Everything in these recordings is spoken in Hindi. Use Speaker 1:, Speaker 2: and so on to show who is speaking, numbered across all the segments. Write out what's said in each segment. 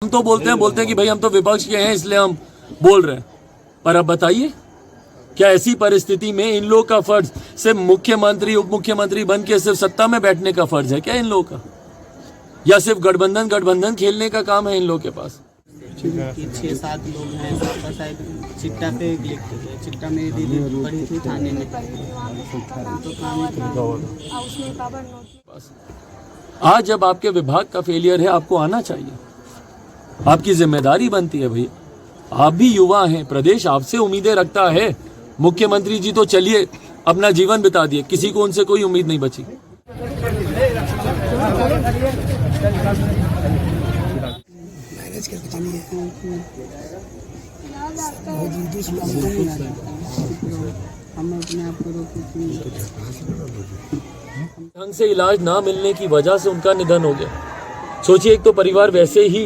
Speaker 1: हम तो बोलते हैं कि भाई हम तो विपक्ष के हैं इसलिए हम बोल रहे हैं, पर अब बताइए क्या ऐसी परिस्थिति में इन लोगों का फर्ज सिर्फ मुख्यमंत्री उप मुख्यमंत्री बन के सिर्फ सत्ता में बैठने का फर्ज है क्या इन लोगों का, या सिर्फ गठबंधन खेलने का काम है इन लोगों के पास?
Speaker 2: 6-7 लोग हैं, पापा शायद चिट्टा पे लिखते थे, चिट्टा मेरी दीदी पड़ी थी थाने में, तो
Speaker 1: आज जब आपके विभाग का फेलियर है आपको आना चाहिए, आपकी जिम्मेदारी बनती है भैया, आप भी युवा हैं, प्रदेश आपसे उम्मीदें रखता है। मुख्यमंत्री जी तो चलिए अपना जीवन बिता दिए, किसी को उनसे कोई उम्मीद नहीं बची। ढंग से इलाज ना मिलने की वजह से उनका निधन हो गया। सोचिए, एक तो परिवार वैसे ही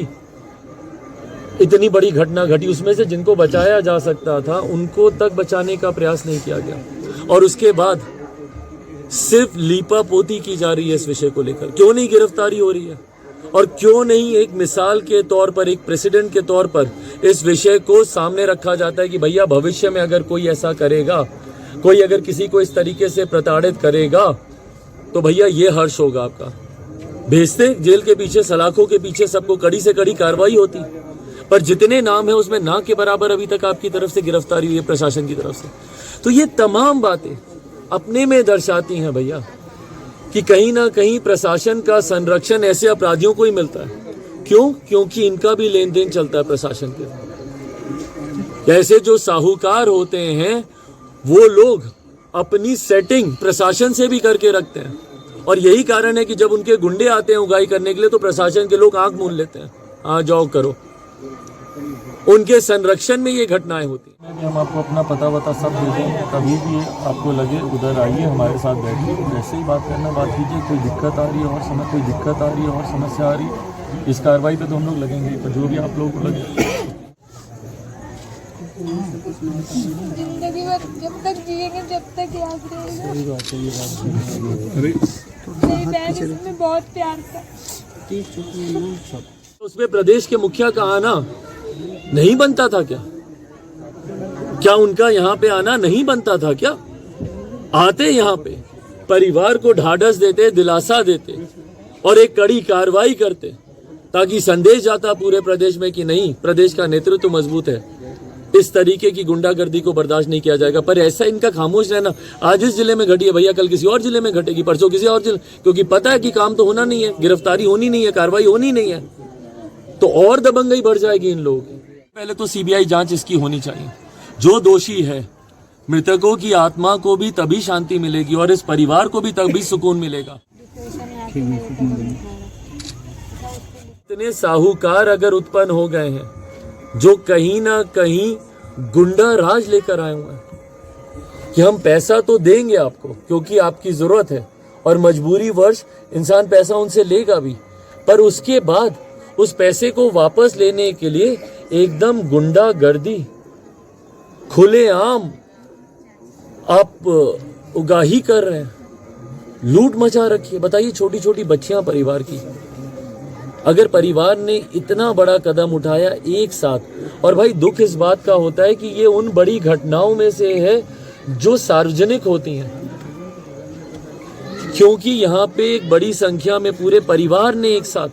Speaker 1: इतनी बड़ी घटना घटी, उसमें से जिनको बचाया जा सकता था उनको तक बचाने का प्रयास नहीं किया गया, और उसके बाद सिर्फ लीपापोती की जा रही है इस विषय को लेकर। क्यों नहीं गिरफ्तारी हो रही है, और क्यों नहीं एक मिसाल के तौर पर, एक प्रेसिडेंट के तौर पर इस विषय को सामने रखा जाता है कि भैया भविष्य में अगर कोई ऐसा करेगा, कोई अगर किसी को इस तरीके से प्रताड़ित करेगा तो भैया ये हर्ष होगा आपका। भेजते जेल के पीछे, सलाखों के पीछे, सबको कड़ी से कड़ी कार्रवाई होती, पर जितने नाम है उसमें ना के बराबर अभी तक आपकी तरफ से गिरफ्तारी हुई है, प्रशासन की तरफ से। तो ये तमाम बातें अपने में दर्शाती हैं भैया कि कहीं ना कहीं प्रशासन का संरक्षण ऐसे अपराधियों को ही मिलता है। क्यों? क्योंकि इनका भी लेन देन चलता है प्रशासन के। ऐसे जो साहूकार होते हैं वो लोग अपनी सेटिंग प्रशासन से भी करके रखते हैं, और यही कारण है कि जब उनके गुंडे आते हैं उगाई करने के लिए तो प्रशासन के लोग आंख मूंद लेते हैं, हाँ जाओ करो। उनके संरक्षण में ये घटनाएं होती हैं।
Speaker 3: हम आपको अपना पता वता सब दे देंगे, कभी भी आपको लगे उधर आइए, हमारे साथ बैठिए, वैसे ही बात करना, बात कीजिए। कोई दिक्कत आ रही है और कोई दिक्कत आ रही है और समस्या आ रही है, इस कार्रवाई पे तो हम लोग लगेंगे, पर जो भी आप लोगों को लगे।
Speaker 4: जिंदगी भर जब तक जिएंगे जब तक याद रहेगा।
Speaker 3: सही बात है, ये बात
Speaker 4: मेरी बहन इसमें बहुत प्यार था।
Speaker 1: उसमें प्रदेश के मुखिया का आना नहीं बनता था क्या? क्या उनका यहाँ पे आना नहीं बनता था क्या? आते यहाँ पे, परिवार को ढाढ़स देते, दिलासा देते और एक कड़ी कार्रवाई करते, ताकि संदेश जाता पूरे प्रदेश में कि नहीं, प्रदेश का नेतृत्व तो मजबूत है, इस तरीके की गुंडागर्दी को बर्दाश्त नहीं किया जाएगा। पर ऐसा इनका खामोश रहना, आज इस जिले में घटी है भैया, कल किसी और जिले में घटेगी, परसों किसी और जिले, क्योंकि पता है कि काम तो होना नहीं है, गिरफ्तारी होनी नहीं है, कार्रवाई होनी नहीं है, तो और दबंगई बढ़ जाएगी इन लोगों की। पहले तो सीबीआई जांच इसकी होनी चाहिए। जो दोषी है, मृतकों की आत्मा को भी तभी शांति मिलेगी और इस परिवार को भी तभी सुकून मिलेगा। इतने साहूकार अगर उत्पन्न हो गए हैं जो कहीं ना कहीं गुंडा राज लेकर आए हुए हैं कि हम पैसा तो देंगे आपको क्योंकि आपकी जरूरत है और मजबूरी वर्ष इंसान पैसा उनसे लेगा भी, पर उसके बाद उस पैसे को वापस लेने के लिए एकदम गुंडागर्दी खुलेआम आप उगाही कर रहे हैं, लूट मचा रखी है। बताइए, छोटी छोटी बच्चियां परिवार की, अगर परिवार ने इतना बड़ा कदम उठाया एक साथ, और भाई दुख इस बात का होता है कि ये उन बड़ी घटनाओं में से है जो सार्वजनिक होती हैं, क्योंकि यहाँ पे एक बड़ी संख्या में पूरे परिवार ने एक साथ